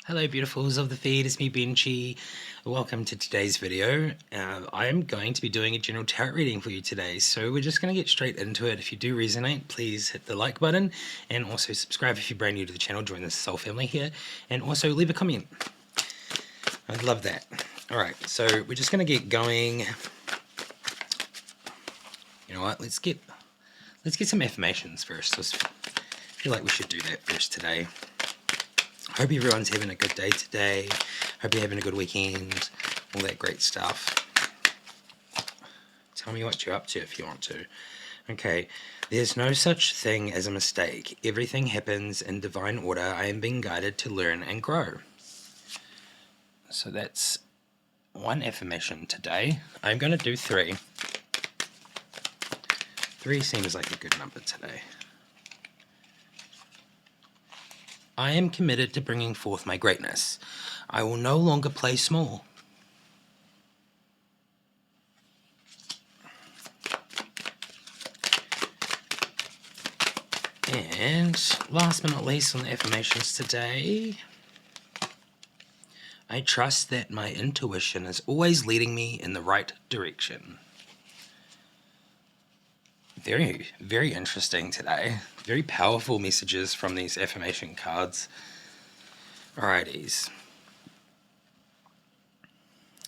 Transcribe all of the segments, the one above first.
Hello beautifuls of the feed, it's me Benji. Welcome to today's video. I am going to be doing a general tarot reading for you today, so we're just going to get straight into it. If you do resonate, please hit the like button and also subscribe if you're brand new to the channel. Join the soul family here and also leave a comment. I'd love that. Alright, so we're just going to get going. You know what, let's get some affirmations first. I feel like we should do that first today. Hope everyone's having a good day today. Hope you're having a good weekend. All that great stuff. Tell me what you're up to if you want to. Okay. There's no such thing as a mistake. Everything happens in divine order. I am being guided to learn and grow. So that's one affirmation today. I'm going to do 3. 3 seems like a good number today. I am committed to bringing forth my greatness. I will no longer play small. And last but not least on the affirmations today, I trust that my intuition is always leading me in the right direction. Very, very interesting today. Very powerful messages from these affirmation cards. Alrighties.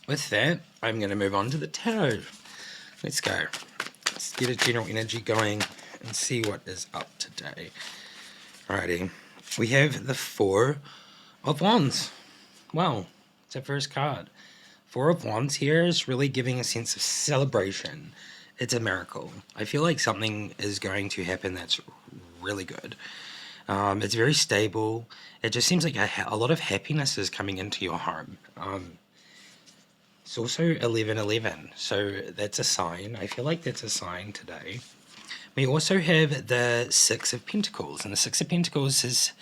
With that, I'm going to move on to the tarot. Let's go. Let's get a general energy going and see what is up today. Alrighty. We have the 4 of Wands. Wow, it's our first card. 4 of Wands here is really giving a sense of celebration. It's a miracle. I feel like something is going to happen that's really good. It's very stable. It just seems like a lot of happiness is coming into your home. It's also 11/11, so that's a sign. I feel like that's a sign today. We also have the 6 of Pentacles, and the 6 of Pentacles is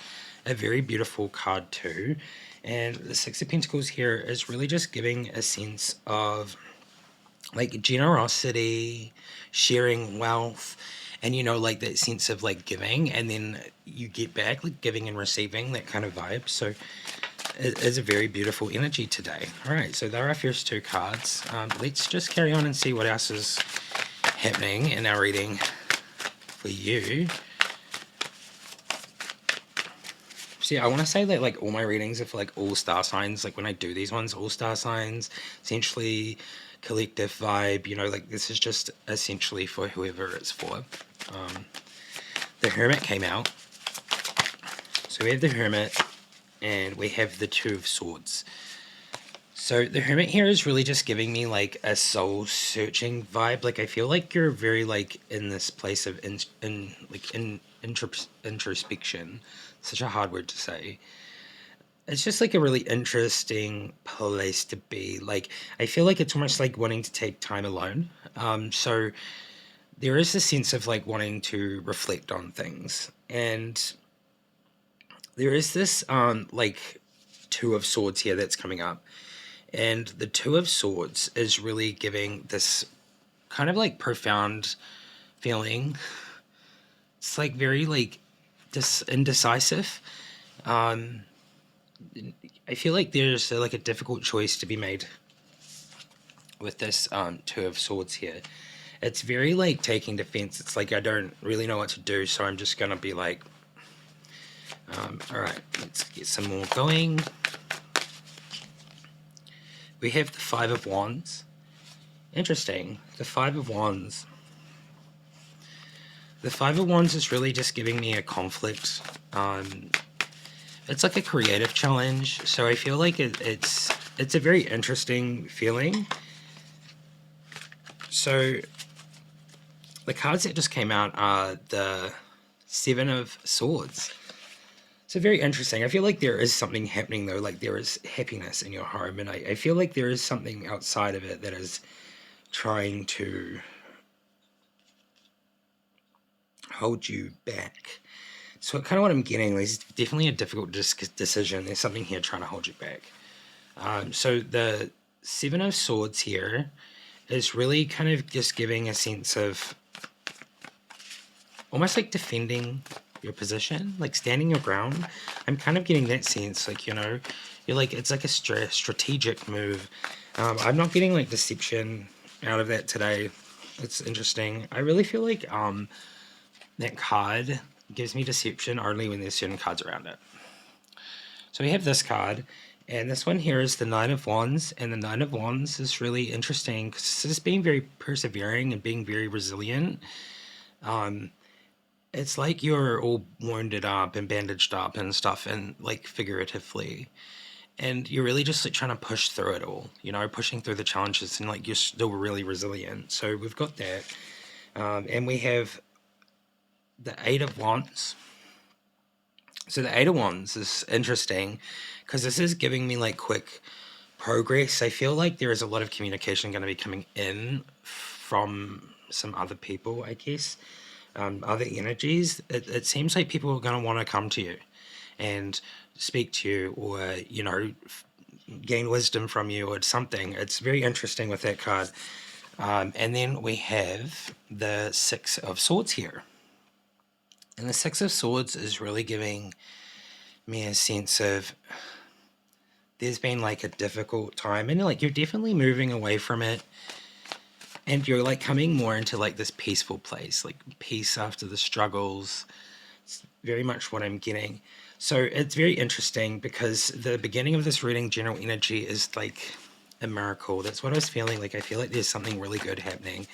a very beautiful card too. And the 6 of Pentacles here is really just giving a sense of like generosity, sharing wealth, and like that sense of like giving, and then you get back, like giving and receiving, that kind of vibe. So it is a very beautiful energy today. All right, so there are our first 2 cards. Let's just carry on and see what else is happening in our reading for you. See, I want to say that like all my readings are for like all star signs. Like when I do these ones, all star signs, essentially collective vibe, like this is just essentially for whoever it's for. The Hermit came out. So we have the Hermit and we have the 2 of Swords. So the Hermit here is really just giving me like a soul searching vibe. Like I feel like you're very like in this place of introspection. Such a hard word to say. It's just like a really interesting place to be. Like I feel like it's almost like wanting to take time alone. So there is a sense of like wanting to reflect on things, and there is this like 2 of Swords here that's coming up, and the 2 of Swords is really giving this kind of like profound feeling. It's like very like indecisive. I feel like there's like a difficult choice to be made with this 2 of Swords here. It's very like taking defense. It's like I don't really know what to do, so I'm just gonna be like, all right, let's get some more going. We have the 5 of Wands. Interesting. The 5 of Wands. The 5 of Wands is really just giving me a conflict. It's like a creative challenge, so I feel like it's a very interesting feeling. So the cards that just came out are the 7 of Swords. So very interesting. I feel like there is something happening though, like there is happiness in your home, and I feel like there is something outside of it that is trying to hold you back. So kind of what I'm getting, there's definitely a difficult decision. There's something here trying to hold you back. So the 7 of Swords here is really kind of just giving a sense of almost like defending your position, like standing your ground. I'm kind of getting that sense, like, you know, you're like, it's like a strategic move. I'm not getting like deception out of that today. It's interesting. I really feel like that card gives me deception only when there's certain cards around it. So we have this card, and this one here is the Nine of Wands, and the Nine of Wands is really interesting because it's just being very persevering and being very resilient. It's like you're all wounded up and bandaged up and stuff, and like figuratively, and you're really just like trying to push through it all, you know, pushing through the challenges, and like you're still really resilient. So we've got that, and we have the Eight of Wands. So the Eight of Wands is interesting because this is giving me like quick progress. I feel like there is a lot of communication going to be coming in from some other people, I guess, other energies. It seems like people are going to want to come to you and speak to you, or, you know, gain wisdom from you or something. It's very interesting with that card. And then we have the Six of Swords here. And the Six of Swords is really giving me a sense of there's been like a difficult time, and like you're definitely moving away from it, and you're like coming more into like this peaceful place, like peace after the struggles. It's very much what I'm getting. So it's very interesting because the beginning of this reading, general energy, is like a miracle. That's what I was feeling. Like I feel like there's something really good happening.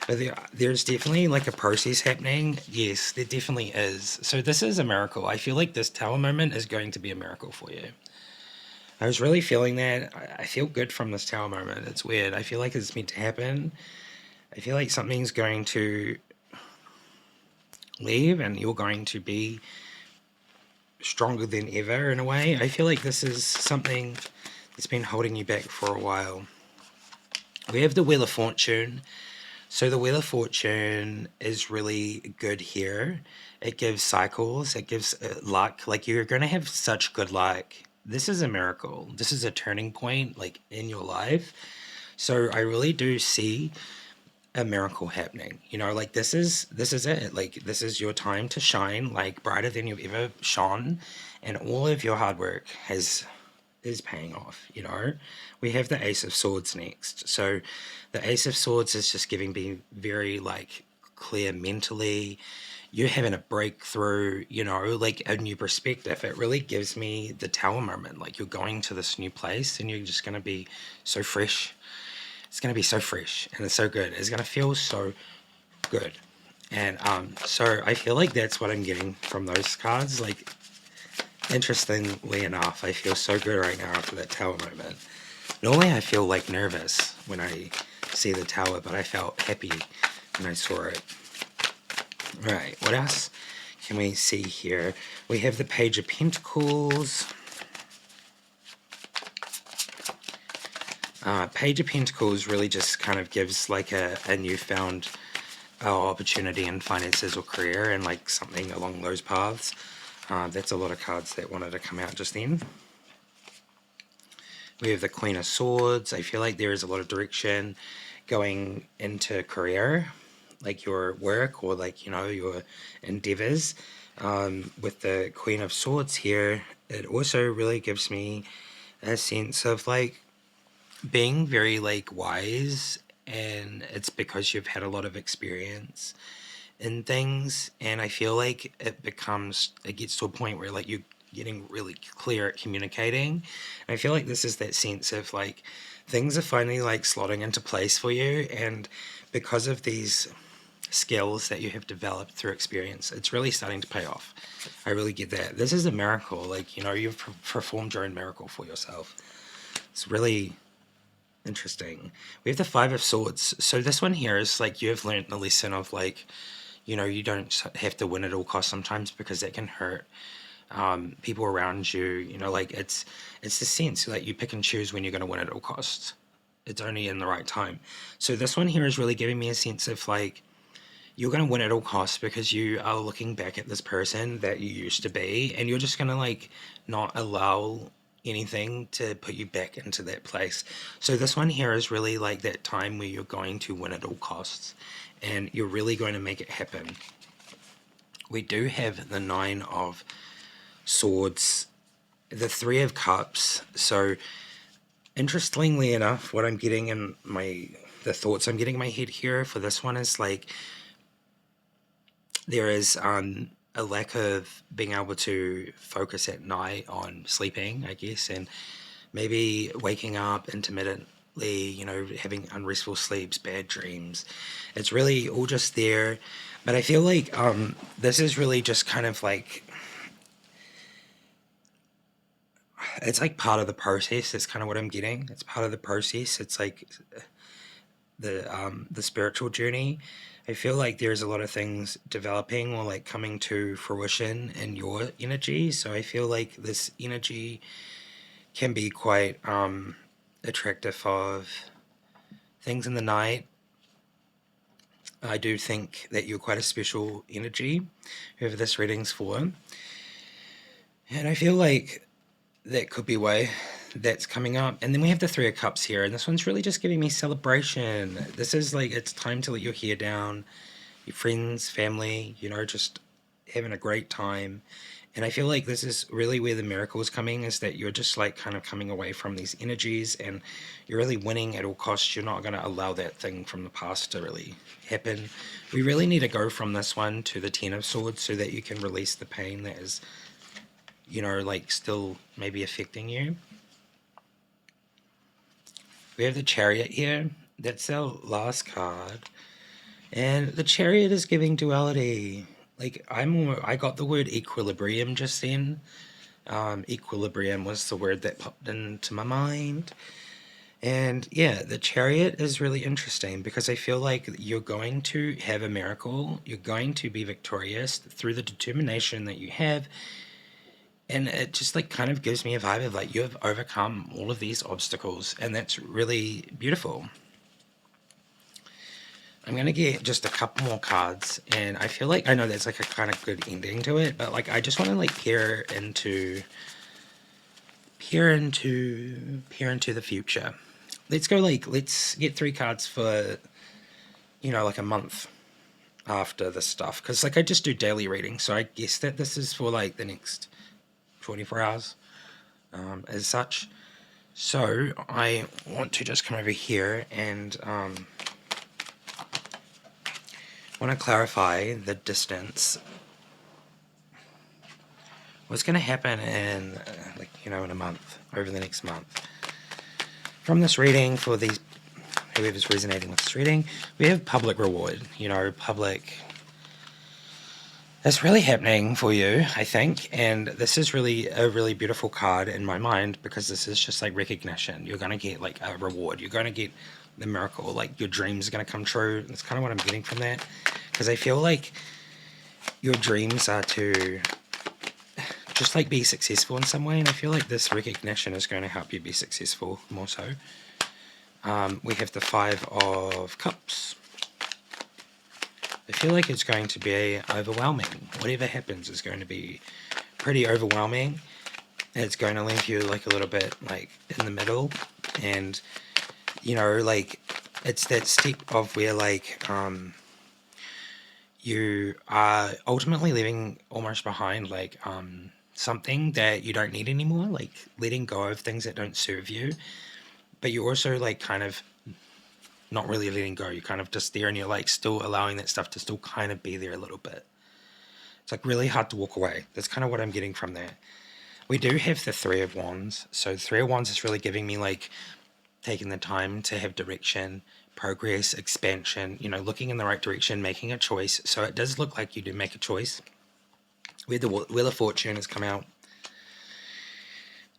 But there's definitely like a process happening. Yes, there definitely is. So this is a miracle. I feel like this tower moment is going to be a miracle for you. I was really feeling that. I feel good from this tower moment. It's weird. I feel like it's meant to happen. I feel like something's going to leave and you're going to be stronger than ever in a way. I feel like this is something that's been holding you back for a while. We have the Wheel of Fortune. So the Wheel of Fortune is really good here. It gives cycles. It gives luck. Like you're going to have such good luck. This is a miracle. This is a turning point like in your life. So I really do see a miracle happening. You know, like this is it. Like this is your time to shine like brighter than you've ever shone, and all of your hard work is paying off, you know. We have the Ace of Swords next. So the Ace of Swords is just giving me very like clear mentally. You're having a breakthrough, you know, like a new perspective. It really gives me the tower moment. Like you're going to this new place and you're just going to be so fresh. It's going to be so fresh and it's so good. It's going to feel so good. And so I feel like that's what I'm getting from those cards. Like, interestingly enough, I feel so good right now after that tower moment. Normally I feel like nervous when I see the tower, but I felt happy when I saw it. Right, what else can we see here? We have the Page of Pentacles. Page of Pentacles really just kind of gives like a newfound opportunity in finances or career and like something along those paths. That's a lot of cards that wanted to come out just then. We have the Queen of Swords. I feel like there is a lot of direction going into career, like your work or like, you know, your endeavors. With the Queen of Swords here, it also really gives me a sense of like being very like wise, and it's because you've had a lot of experience in things, and I feel like it gets to a point where like you're getting really clear at communicating. And I feel like this is that sense of like things are finally like slotting into place for you, and because of these skills that you have developed through experience, it's really starting to pay off. I really get that. This is a miracle. Like, you know, you've performed your own miracle for yourself. It's really interesting. We have the Five of Swords. So this one here is like you have learned the lesson of like, you know, you don't have to win at all costs sometimes, because that can hurt people around you. You know, like it's the sense like you pick and choose when you're going to win at all costs. It's only in the right time. So this one here is really giving me a sense of like you're going to win at all costs because you are looking back at this person that you used to be, and you're just going to like not allow anything to put you back into that place. So this one here is really like that time where you're going to win at all costs and you're really going to make it happen. we do have the Nine of Swords, the Three of Cups. So interestingly enough, what I'm getting in the thoughts I'm getting in my head here for this one is like there is a lack of being able to focus at night on sleeping, I guess, and maybe waking up intermittently, having unrestful sleeps, bad dreams. It's really all just there. But I feel like this is really just kind of like it's like part of the process. That's kind of what I'm getting. It's part of the process. It's like the spiritual journey. I feel like there's a lot of things developing or like coming to fruition in your energy. So I feel like this energy can be quite attractive of things in the night. I do think that you're quite a special energy, whoever this reading's for. And I feel like that could be why that's coming up. And then we have the Three of Cups here, and this one's really just giving me celebration. This is like it's time to let your hair down, your friends, family, just having a great time. And I feel like this is really where the miracle is coming, is that you're just like kind of coming away from these energies and you're really winning at all costs. You're not going to allow that thing from the past to really happen. We really need to go from this one to the Ten of Swords so that you can release the pain that is, like still maybe affecting you. We have the Chariot here. That's our last card. And the Chariot is giving duality. Like I got the word equilibrium just then. Equilibrium was the word that popped into my mind. And yeah, the Chariot is really interesting because I feel like you're going to have a miracle. You're going to be victorious through the determination that you have. And it just like kind of gives me a vibe of like you have overcome all of these obstacles, and that's really beautiful. I'm going to get just a couple more cards, and I feel like I know that's like a kind of good ending to it, but like I just want to like peer into the future. Let's get 3 cards for like a month after this stuff, because like I just do daily readings, so I guess that this is for like the next 24 hours as such. So I want to just come over here and want to clarify the distance. What's going to happen in in a month, over the next month. From this reading, for these whoever's resonating with this reading, we have public reward. Public. That's really happening for you, I think, and this is really a really beautiful card in my mind because this is just like recognition. You're going to get like a reward. You're going to get the miracle. Like your dreams are going to come true. That's kind of what I'm getting from that, because I feel like your dreams are to just like be successful in some way, and I feel like this recognition is going to help you be successful more so. We have the Five of Cups. I feel like it's going to be overwhelming. Whatever happens is going to be pretty overwhelming. It's going to leave you like a little bit like in the middle, and like it's that step of where like you are ultimately leaving almost behind like something that you don't need anymore, like letting go of things that don't serve you, but you're also like kind of not really letting go. You're kind of just there and you're like still allowing that stuff to still kind of be there a little bit. It's like really hard to walk away. That's kind of what I'm getting from that. We do have the Three of Wands. So the Three of Wands is really giving me like taking the time to have direction, progress, expansion, looking in the right direction, making a choice. So it does look like you do make a choice. Where the Wheel of Fortune has come out.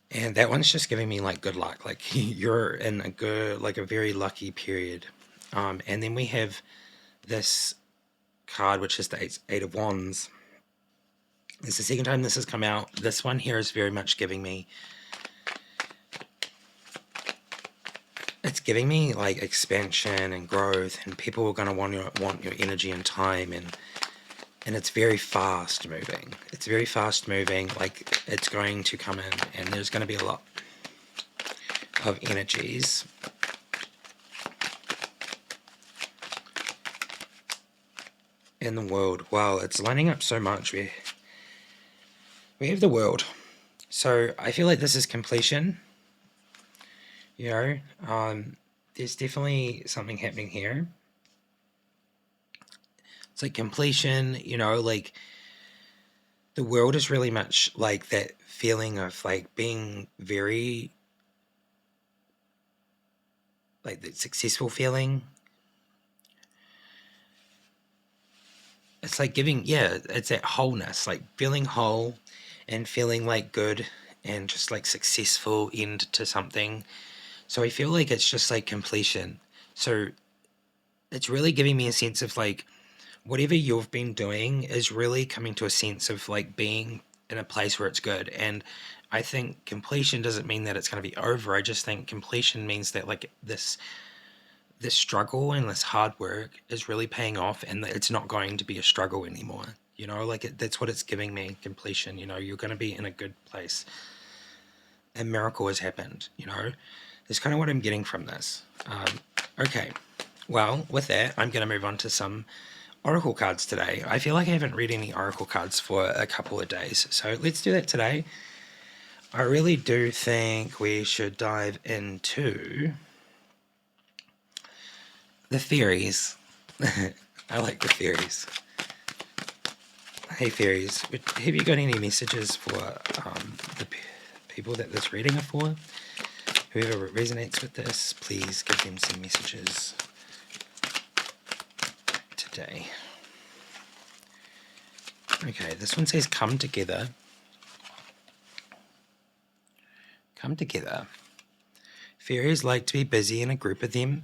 And that one's just giving me like good luck. Like you're in a very lucky period. And then we have this card, which is the Eight of Wands. It's the second time this has come out. This one here is very much giving me, it's giving me like expansion and growth, and people are going to want your energy and time, and it's very fast moving. It's very fast moving. Like it's going to come in, and there's going to be a lot of energies. in the world. Wow, it's lining up so much. We have the world. So I feel like this is completion. You know, there's definitely something happening here. It's like completion, you know, like the world is really much like that feeling of like being very, like the successful feeling. It's like giving, yeah, it's that wholeness, like feeling whole and feeling like good and just like successful end to something. So I feel like it's just like completion. So it's really giving me a sense of like whatever you've been doing is really coming to a sense of like being in a place where it's good. And I think completion doesn't mean that it's going to be over. I just think completion means that like this struggle and this hard work is really paying off, and that it's not going to be a struggle anymore. You know, like that's what it's giving me, completion. You know, you're going to be in a good place. A miracle has happened, you know. That's kind of what I'm getting from this. Okay, well, with that, I'm going to move on to some oracle cards today. I feel like I haven't read any oracle cards for a couple of days, so let's do that today. I really do think we should dive into the fairies. I like the fairies. Hey fairies, have you got any messages for the people that this reading are for? Whoever resonates with this, please give them some messages today. Okay, this one says come together. Come together. Fairies like to be busy, and a group of them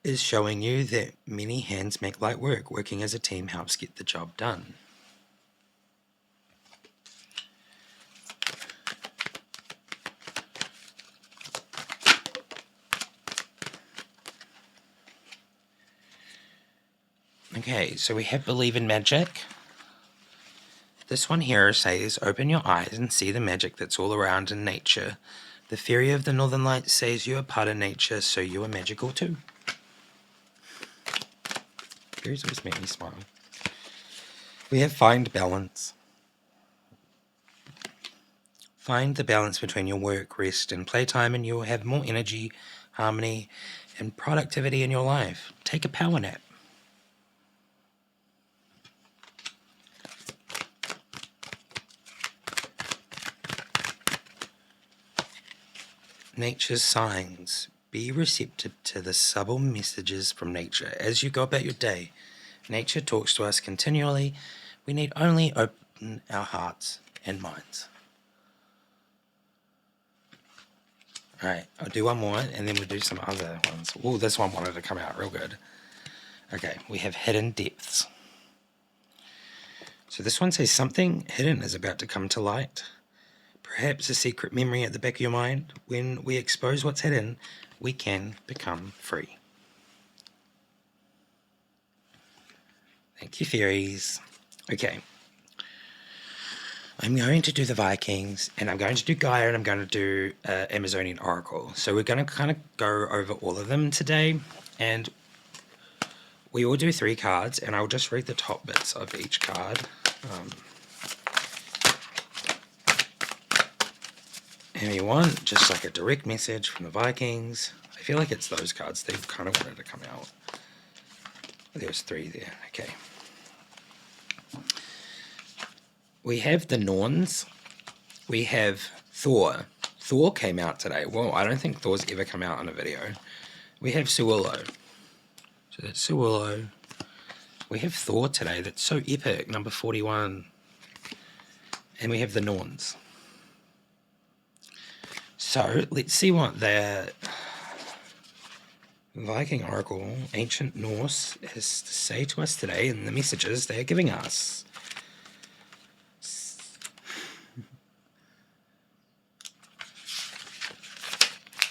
is showing you that many hands make light work. Working as a team helps get the job done. Okay, so we have believe in magic. This one here says, open your eyes and see the magic that's all around in nature. The fairy of the Northern Lights says you are part of nature, so you are magical too. Fairies always make me smile. We have find balance. Find the balance between your work, rest, and playtime, and you will have more energy, harmony, and productivity in your life. Take a power nap. Nature's signs. Be receptive to the subtle messages from nature as you go about your day. Nature talks to us continually. We need only open our hearts and minds. Alright, I'll do one more and then we'll do some other ones. Oh, this one wanted to come out real good. Okay, we have hidden depths. So this one says something hidden is about to come to light. Perhaps a secret memory at the back of your mind. When we expose what's hidden, we can become free. Thank you, fairies. Okay. I'm going to do the Vikings, and I'm going to do Gaia, and I'm going to do Amazonian Oracle. So we're going to kind of go over all of them today, and we will do 3 cards, and I'll just read the top bits of each card. And you want just like a direct message from the Vikings. I feel like it's those cards. They kind of wanted to come out. There's 3 there. Okay. We have the Norns. We have Thor. Thor came out today. Well, I don't think Thor's ever come out on a video. We have Suolo. So that's Suolo. We have Thor today. That's so epic. Number 41. And we have the Norns. So let's see what the Viking Oracle, Ancient Norse, has to say to us today and the messages they are giving us.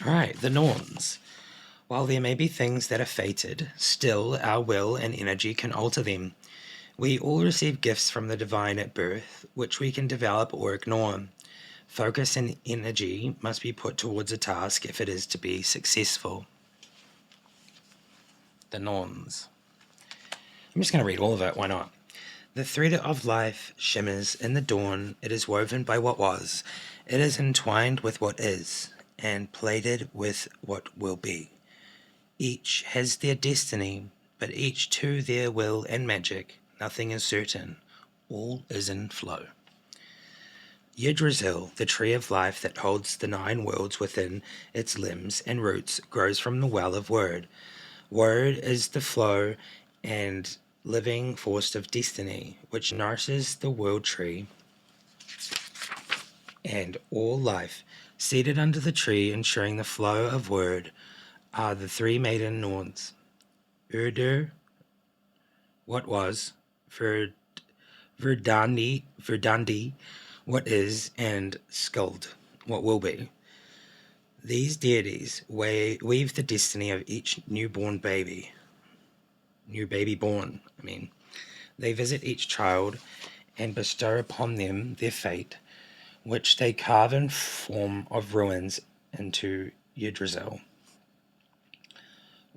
Alright, the Norns. While there may be things that are fated, still our will and energy can alter them. We all receive gifts from the divine at birth, which we can develop or ignore. Focus and energy must be put towards a task if it is to be successful. The Norns. I'm just going to read all of it, why not? The thread of life shimmers in the dawn. It is woven by what was. It is entwined with what is, and plaited with what will be. Each has their destiny, but each too their will and magic. Nothing is certain. All is in flow. Yggdrasil, the tree of life that holds the 9 worlds within its limbs and roots, grows from the well of Word. Word is the flow and living force of destiny, which nourishes the world tree and all life. Seated under the tree, ensuring the flow of Word, are the 3 maiden Norns: Urdur, what was, Verdandi, what is, and Skuld, what will be. These deities weave the destiny of each new baby born. They visit each child and bestow upon them their fate, which they carve in form of ruins into Yggdrasil.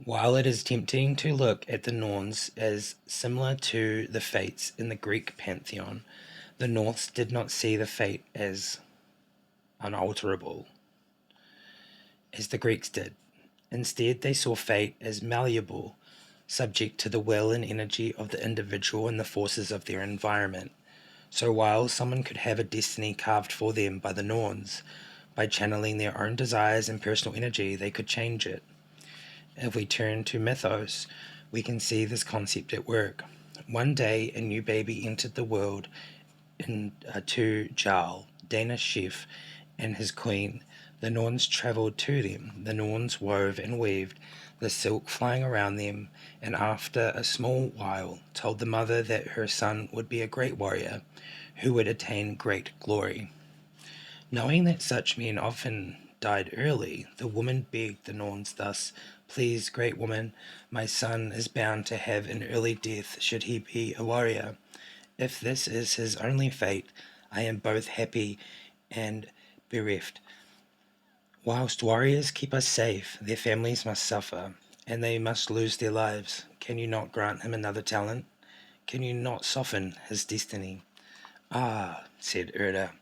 While it is tempting to look at the Norns as similar to the Fates in the Greek pantheon, the Norse did not see the fate as unalterable, as the Greeks did. Instead, they saw fate as malleable, subject to the will and energy of the individual and the forces of their environment. So while someone could have a destiny carved for them by the Norns, by channeling their own desires and personal energy, they could change it. If we turn to mythos, we can see this concept at work. One day, a new baby entered the world to Jarl, Danish chief, and his queen. The Norns travelled to them. The Norns wove and weaved, the silk flying around them, and after a small while told the mother that her son would be a great warrior who would attain great glory. Knowing that such men often died early, the woman begged the Norns thus: "Please, great woman, my son is bound to have an early death should he be a warrior. If this is his only fate, I am both happy and bereft. Whilst warriors keep us safe, their families must suffer, and they must lose their lives. Can you not grant him another talent? Can you not soften his destiny?" "Ah," said Urda,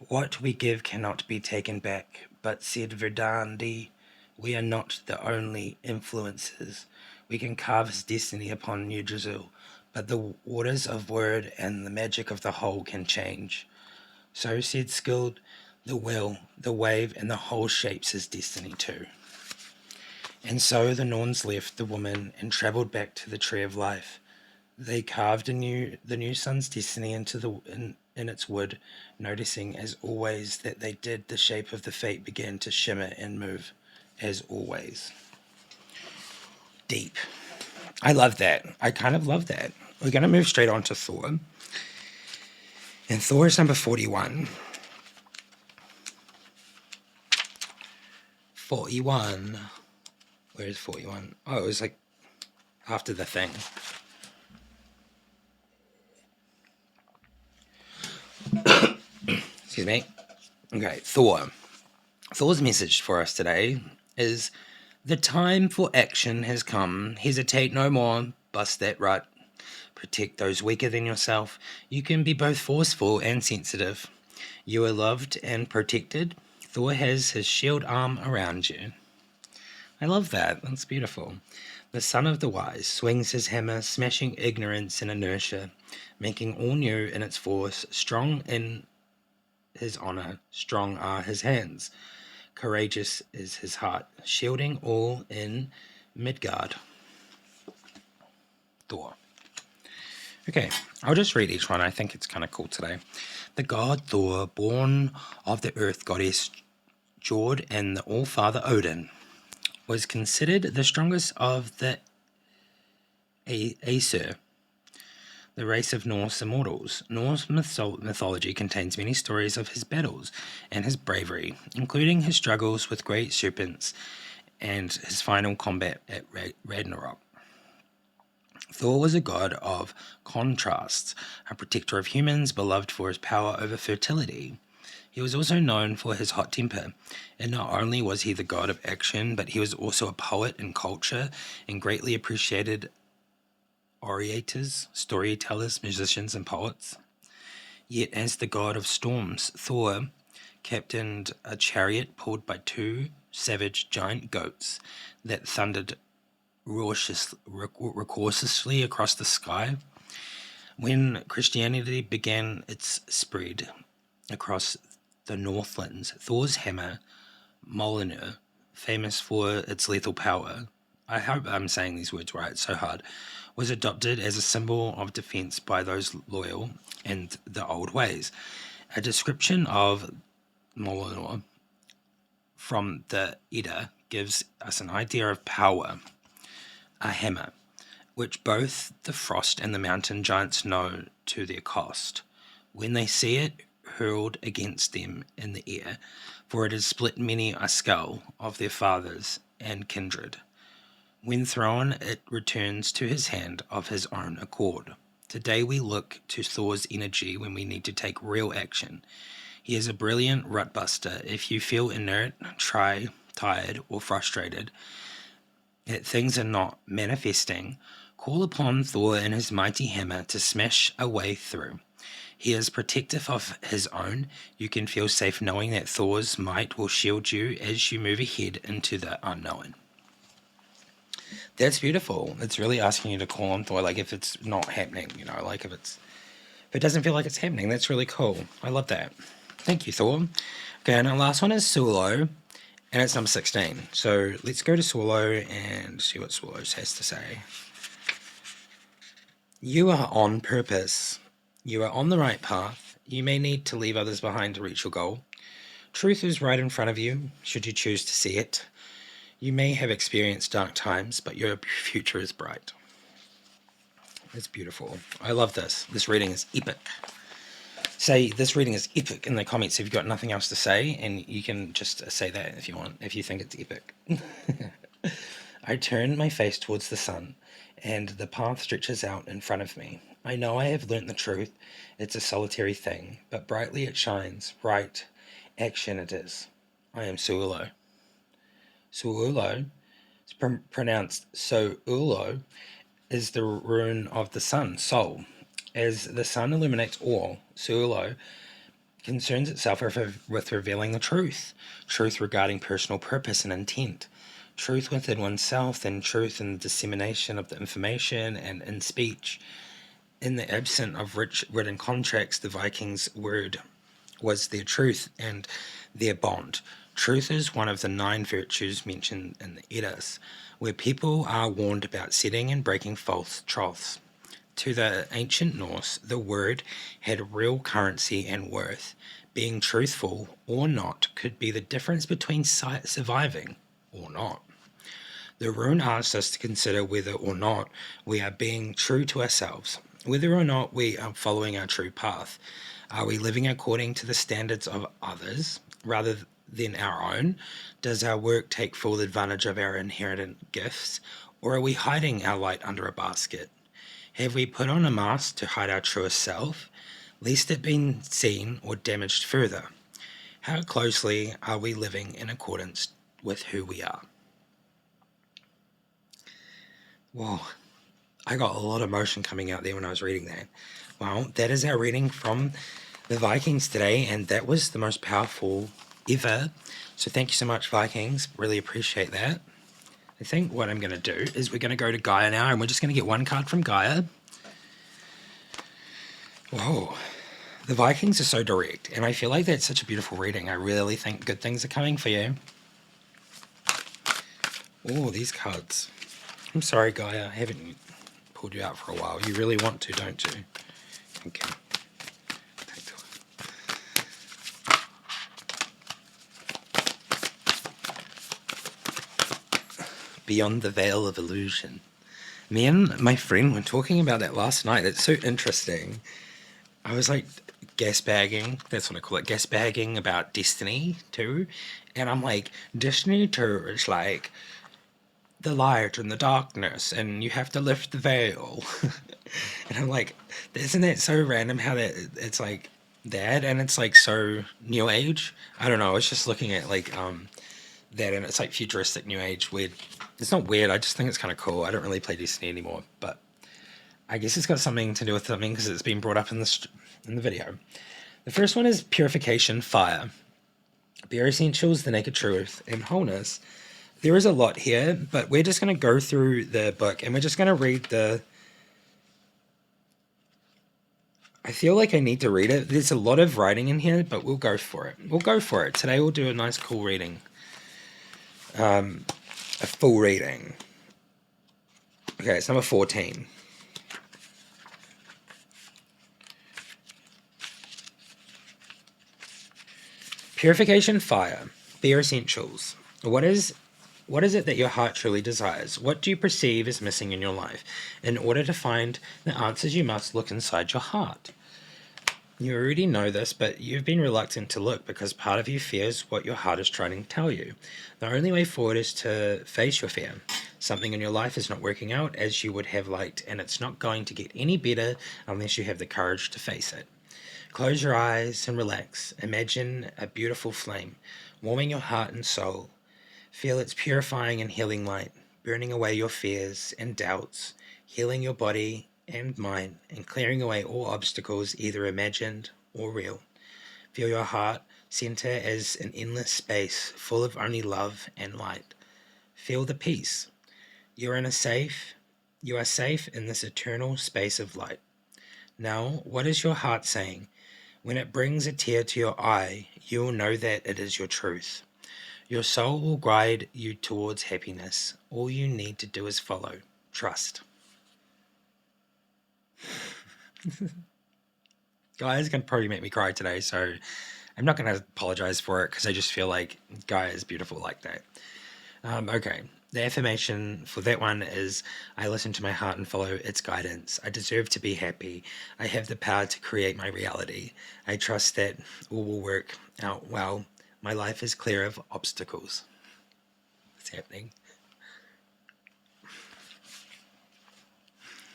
"what we give cannot be taken back, but," said Verdandi, "we are not the only influences. We can carve his destiny upon Yggdrasil, but the waters of Word and the magic of the whole can change." So said Skuld, "The will, the wave, and the whole shapes his destiny too." And so the Norns left the woman and travelled back to the Tree of Life. They carved the new son's destiny in its wood, noticing as always that they did, the shape of the fate began to shimmer and move as always. Deep. I love that. I kind of love that. We're going to move straight on to Thor. And Thor is number 41. 41. Where is 41? Oh, it was like after the thing. Excuse me. Okay, Thor. Thor's message for us today is: the time for action has come. Hesitate no more. Bust that rut. Protect those weaker than yourself. You can be both forceful and sensitive. You are loved and protected. Thor has his shield arm around you. I love that. That's beautiful. The son of the wise swings his hammer, smashing ignorance and inertia, making all new in its force. Strong in his honor, strong are his hands. Courageous is his heart, shielding all in Midgard. Thor. Okay, I'll just read each one. I think it's kind of cool today. The god Thor, born of the earth goddess Jord and the All-Father Odin, was considered the strongest of the Aesir, the race of Norse immortals. Norse mythology contains many stories of his battles and his bravery, including his struggles with great serpents and his final combat at Ragnarok. Thor was a god of contrasts, a protector of humans, beloved for his power over fertility. He was also known for his hot temper, and not only was he the god of action, but he was also a poet and culture, and greatly appreciated orators, storytellers, musicians, and poets. Yet, as the god of storms, Thor captained a chariot pulled by two savage giant goats that thundered raucously across the sky. When Christianity began its spread across the Northlands, Thor's hammer, Mjolnir, famous for its lethal power, I hope I'm saying these words right, it's so hard, was adopted as a symbol of defense by those loyal in the old ways. A description of Mjolnir from the Edda gives us an idea of power. A hammer, which both the frost and the mountain giants know to their cost, when they see it hurled against them in the air, for it has split many a skull of their fathers and kindred. When thrown, it returns to his hand of his own accord. Today we look to Thor's energy when we need to take real action. He is a brilliant rutbuster. If you feel inert, tired, or frustrated that things are not manifesting, call upon Thor and his mighty hammer to smash a way through. He is protective of his own. You can feel safe knowing that Thor's might will shield you as you move ahead into the unknown. That's beautiful. It's really asking you to call on Thor, like if it's not happening, like if it doesn't feel like it's happening. That's really cool. I love that. Thank you, Thor. Okay, and our last one is Sulo, and it's number 16. So let's go to Sulo and see what Sulo has to say. You are on purpose. You are on the right path. You may need to leave others behind to reach your goal. Truth is right in front of you, should you choose to see it. You may have experienced dark times, but your future is bright. It's beautiful. I love this. This reading is epic. Say this reading is epic in the comments if you've got nothing else to say, and you can just say that if you want, if you think it's epic. I turn my face towards the sun, and the path stretches out in front of me. I know I have learnt the truth. It's a solitary thing, but brightly it shines. Right action it is. I am Suulo. Suulo, pronounced So-Ulo, is the rune of the sun, soul. As the sun illuminates all, Suulo concerns itself with revealing the truth regarding personal purpose and intent, truth within oneself, and truth in the dissemination of the information and in speech. In the absence of rich written contracts, the Vikings' word was their truth and their bond. Truth is one of the 9 virtues mentioned in the Eddas, where people are warned about setting and breaking false troths. To the ancient Norse, the word had real currency and worth. Being truthful or not could be the difference between surviving or not. The rune asks us to consider whether or not we are being true to ourselves, whether or not we are following our true path. Are we living according to the standards of others rather than our own? Does our work take full advantage of our inherent gifts, or are we hiding our light under a basket? Have we put on a mask to hide our truest self, lest it be seen or damaged further? How closely are we living in accordance with who we are? Whoa, I got a lot of emotion coming out there when I was reading that. Well, that is our reading from the Vikings today, and that was the most powerful ever. So thank you so much, Vikings. Really appreciate that. I think what I'm going to do is we're going to go to Gaia now, and we're just going to get one card from Gaia. Whoa. The Vikings are so direct, and I feel like that's such a beautiful reading. I really think good things are coming for you. Oh, these cards. I'm sorry, Gaia. I haven't pulled you out for a while. You really want to, don't you? Okay. Beyond the Veil of Illusion. Me and my friend were talking about that last night. It's so interesting. I was like gasbagging, that's what I call it, gasbagging about Destiny 2. And I'm like, Destiny 2 is like the light and the darkness, and you have to lift the veil. And I'm like, isn't that so random how that it's like that, and it's like so new age? I don't know, I was just looking at like that, and it's like futuristic new age weird. It's not weird, I just think it's kind of cool. I don't really play Destiny anymore, but I guess it's got something to do with something because it's been brought up in the video. The first one is purification, fire. Bare essentials, the naked truth, and wholeness. There is a lot here, but we're just going to go through the book and we're just going to read the... I feel like I need to read it. There's a lot of writing in here, but we'll go for it. We'll go for it. Today we'll do a nice cool reading. A full reading. Okay, it's number 14. Purification, fire. Bare essentials. What is it that your heart truly desires? What do you perceive is missing in your life? In order to find the answers, you must look inside your heart. You already know this, but you've been reluctant to look because part of you fears what your heart is trying to tell you. The only way forward is to face your fear. Something in your life is not working out as you would have liked, and it's not going to get any better unless you have the courage to face it. Close your eyes and relax. Imagine a beautiful flame, warming your heart and soul. Feel its purifying and healing light, burning away your fears and doubts, healing your body and mind, and clearing away all obstacles, either imagined or real. Feel your heart center as an endless space full of only love and light. Feel the peace. You are safe in this eternal space of light. Now, what is your heart saying? When it brings a tear to your eye, you will know that it is your truth. Your soul will guide you towards happiness. All you need to do is follow. Trust. Gaia's going to probably make me cry today, so I'm not going to apologize for it because I just feel like Gaia is beautiful like that. Okay, the affirmation for that one is, I listen to my heart and follow its guidance. I deserve to be happy. I have the power to create my reality. I trust that all will work out well. My life is clear of obstacles. What's happening?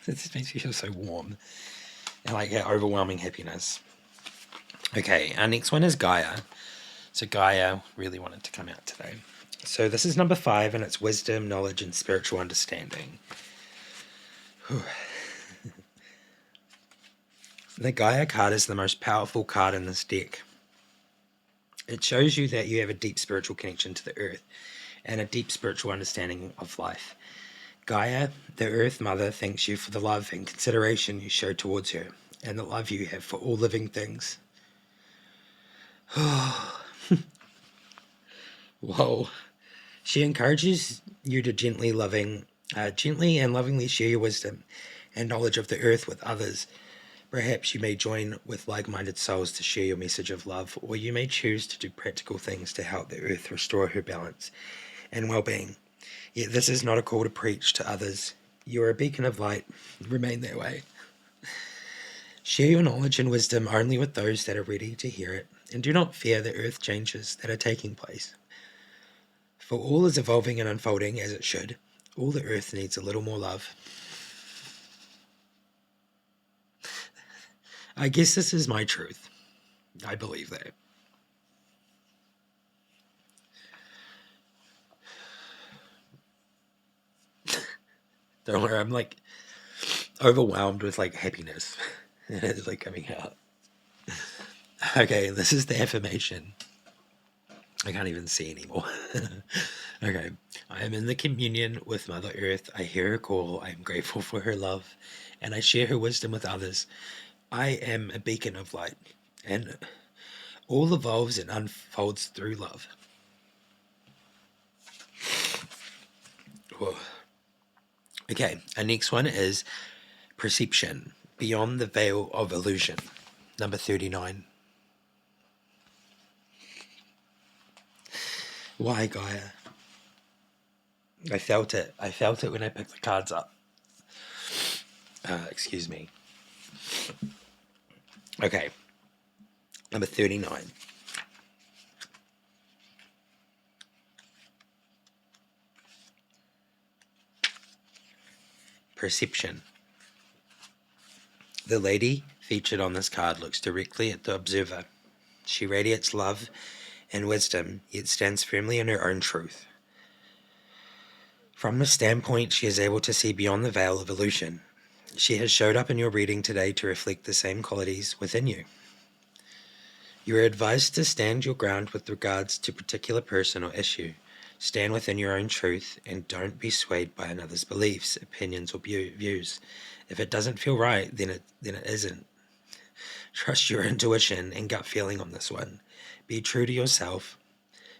This makes me feel so warm and like overwhelming happiness. Okay, our next one is Gaia. So Gaia really wanted to come out today. So this is number 5, and it's wisdom, knowledge, and spiritual understanding. The Gaia card is the most powerful card in this deck. It shows you that you have a deep spiritual connection to the earth and a deep spiritual understanding of life. Gaia, the Earth Mother, thanks you for the love and consideration you show towards her, and the love you have for all living things. Whoa. She encourages you to gently and lovingly share your wisdom and knowledge of the earth with others. Perhaps you may join with like-minded souls to share your message of love, or you may choose to do practical things to help the earth restore her balance and well-being. Yet this is not a call to preach to others. You are a beacon of light. Remain that way. Share your knowledge and wisdom only with those that are ready to hear it, and do not fear the earth changes that are taking place. For all is evolving and unfolding as it should. All the earth needs a little more love. I guess this is my truth. I believe that. Don't worry, I'm like overwhelmed with like happiness. And it's like coming out. Okay, this is the affirmation. I can't even see anymore. Okay. I am in the communion with Mother Earth. I hear her call. I am grateful for her love, and I share her wisdom with others. I am a beacon of light, and all evolves and unfolds through love. Whoa. Okay, our next one is perception, beyond the veil of illusion. Number 39. Why, Gaia? I felt it. I felt it when I picked the cards up. Excuse me. Okay. Number 39. Perception. The lady featured on this card looks directly at the observer. She radiates love and wisdom, yet stands firmly in her own truth. From this standpoint, she is able to see beyond the veil of illusion. She has showed up in your reading today to reflect the same qualities within you. You are advised to stand your ground with regards to particular person or issue. Stand within your own truth and don't be swayed by another's beliefs, opinions, or views. If it doesn't feel right, then it isn't. Trust your intuition and gut feeling on this one. Be true to yourself.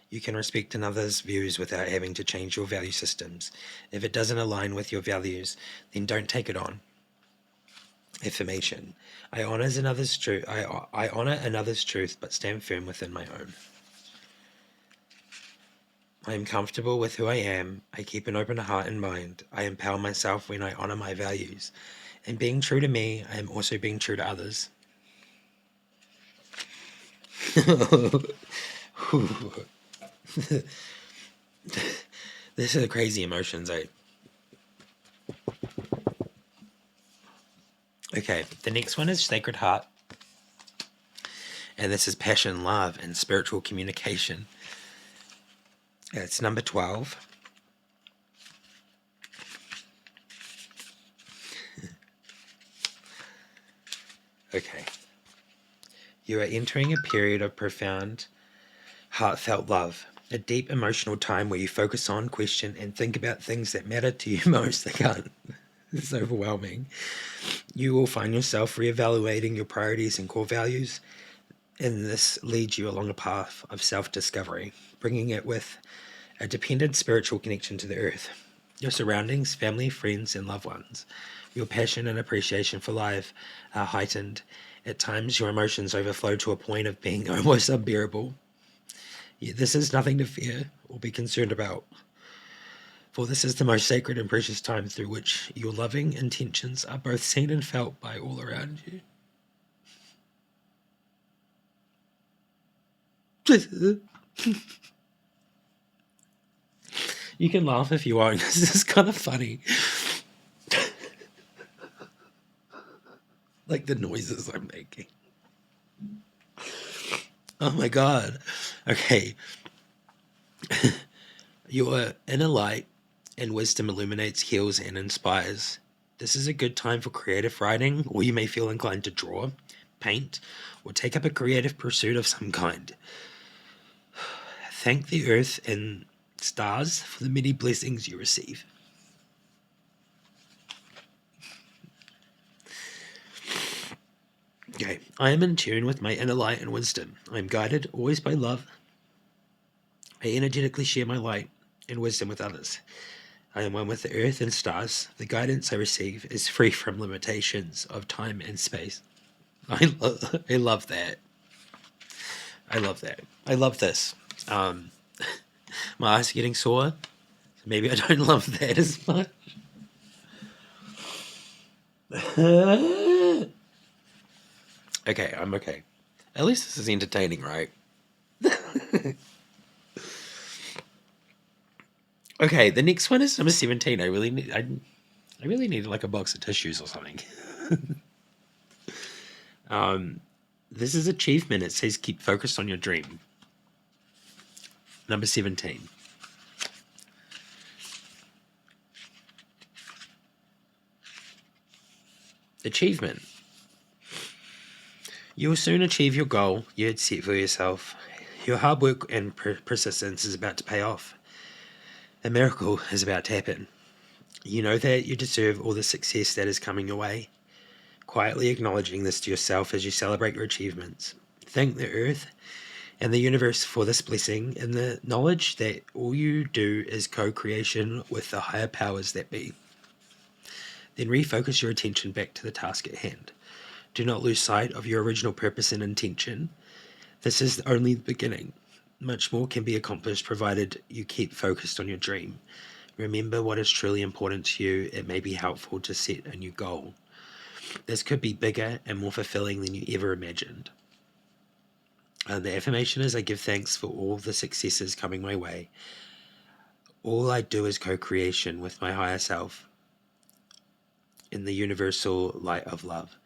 You can respect another's views without having to change your value systems. If it doesn't align with your values, then don't take it on. Affirmation. I honor another's truth. I honor another's truth, but stand firm within my own. I am comfortable with who I am. I keep an open heart and mind. I empower myself when I honor my values. In being true to me, I am also being true to others. This is crazy emotions, eh? Okay, the next one is Sacred Heart. And this is passion, love, and spiritual communication. It's number 12. Okay. You are entering a period of profound, heartfelt love. A deep emotional time where you focus on, question, and think about things that matter to you most. They can't. It's overwhelming. You will find yourself reevaluating your priorities and core values, and this leads you along a path of self-discovery, bringing it with a dependent spiritual connection to the earth, your surroundings, family, friends, and loved ones. Your passion and appreciation for life are heightened. At times, your emotions overflow to a point of being almost unbearable. Yet this is nothing to fear or be concerned about, for this is the most sacred and precious time through which your loving intentions are both seen and felt by all around you. You can laugh if you want. This is kind of funny. Like the noises I'm making. Oh my god. Okay. Your inner light and wisdom illuminates, heals, and inspires. This is a good time for creative writing, or you may feel inclined to draw, paint, or take up a creative pursuit of some kind. Thank the earth and stars for the many blessings you receive. Okay, I am in tune with my inner light and wisdom. I am guided always by love. I energetically share my light and wisdom with others. I am one with the earth and stars. The guidance I receive is free from limitations of time and space. I love that. I love that. I love this. My eyes are getting sore. Maybe I don't love that as much. Okay, I'm okay. At least this is entertaining, right? Okay, the next one is number 17. I really need like a box of tissues or something. This is achievement. It says keep focused on your dream. Number 17. Achievement. You will soon achieve your goal you had set for yourself. Your hard work and persistence is about to pay off. A miracle is about to happen. You know that you deserve all the success that is coming your way. Quietly acknowledging this to yourself as you celebrate your achievements. Thank the earth and the universe for this blessing and the knowledge that all you do is co-creation with the higher powers that be. Then refocus your attention back to the task at hand. Do not lose sight of your original purpose and intention. This is only the beginning. Much more can be accomplished provided you keep focused on your dream. Remember what is truly important to you. It may be helpful to set a new goal. This could be bigger and more fulfilling than you ever imagined. The affirmation is I give thanks for all the successes coming my way. All I do is co-creation with my higher self in the universal light of love.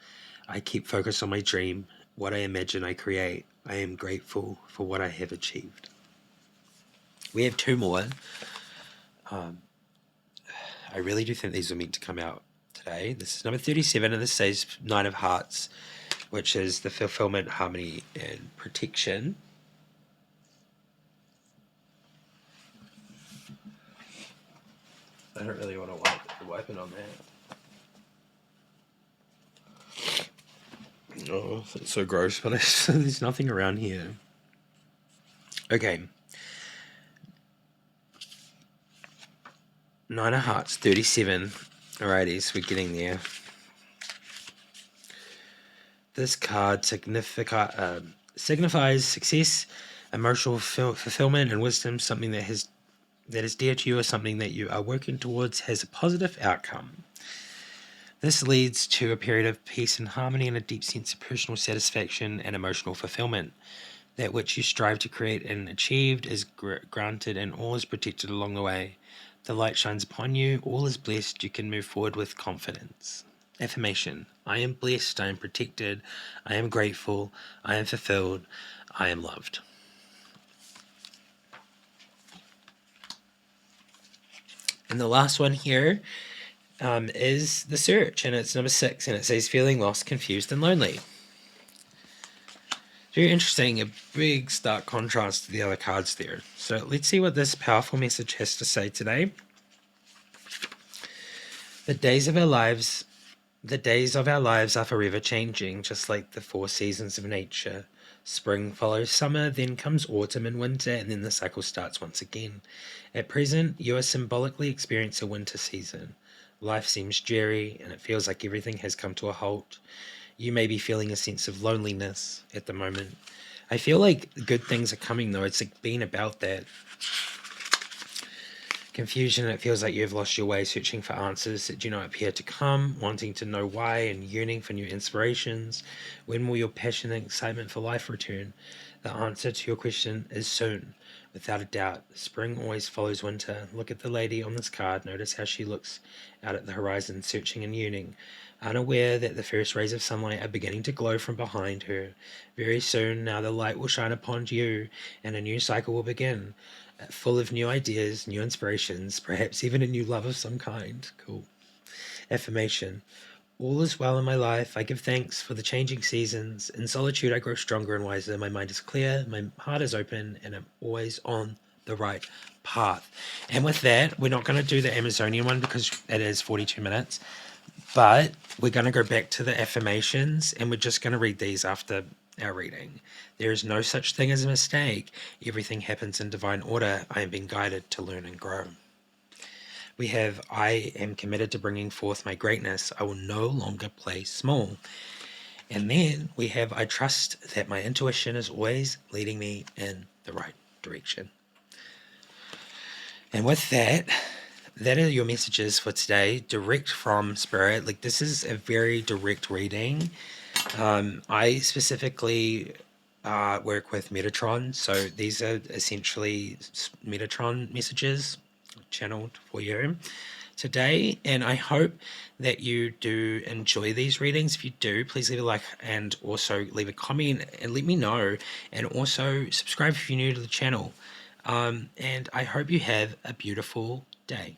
I keep focused on my dream. What I imagine, I create. I am grateful for what I have achieved. We have two more. I really do think these are meant to come out today. This is number 37, and this says Nine of Hearts, which is the fulfillment, harmony, and protection. I don't really want to wipe it on that. Oh, that's so gross, but there's nothing around here. Okay. Nine of Hearts, 37. Alrighty, so we're getting there. This card signifies success, emotional fulfillment, and wisdom. Something that is dear to you, or something that you are working towards has a positive outcome. This leads to a period of peace and harmony and a deep sense of personal satisfaction and emotional fulfillment. That which you strive to create and achieved is granted, and all is protected along the way. The light shines upon you, all is blessed, you can move forward with confidence. Affirmation: I am blessed, I am protected, I am grateful, I am fulfilled, I am loved. And the last one here is the Search, and it's number 6, and it says feeling lost, confused, and lonely. Very interesting, a big stark contrast to the other cards there. So let's see what this powerful message has to say today. The days of our lives are forever changing, just like the 4 seasons of nature. Spring follows summer, then comes autumn and winter, and then the cycle starts once again. At present, you are symbolically experiencing a winter season. Life seems dreary, and it feels like everything has come to a halt. You may be feeling a sense of loneliness at the moment. I feel like good things are coming, though. It's like being about that. Confusion, it feels like you've lost your way, searching for answers that do not appear to come, wanting to know why, and yearning for new inspirations. When will your passion and excitement for life return? The answer to your question is soon, without a doubt. Spring always follows winter. Look at the lady on this card. Notice how she looks out at the horizon, searching and yearning, unaware that the first rays of sunlight are beginning to glow from behind her. Very soon now the light will shine upon you, and a new cycle will begin, full of new ideas, new inspirations, perhaps even a new love of some kind. Cool. Affirmation: all is well in my life. I give thanks for the changing seasons. In solitude, I grow stronger and wiser. My mind is clear, my heart is open, and I'm always on the right path. And with that, we're not going to do the Amazonian one because it is 42 minutes, but we're going to go back to the affirmations, and we're just going to read these after our reading. There is no such thing as a mistake. Everything happens in divine order. I am being guided to learn and grow. We have, I am committed to bringing forth my greatness. I will no longer play small. And then we have, I trust that my intuition is always leading me in the right direction. And with that, that are your messages for today, direct from Spirit. Like, this is a very direct reading. I specifically work with Metatron, so these are essentially Metatron messages channeled for you today, and I hope that you do enjoy these readings. If you do, please leave a like and also leave a comment and let me know, and also subscribe if you're new to the channel. And I hope you have a beautiful day.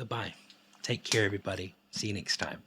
Bye. Take care, everybody. See you next time.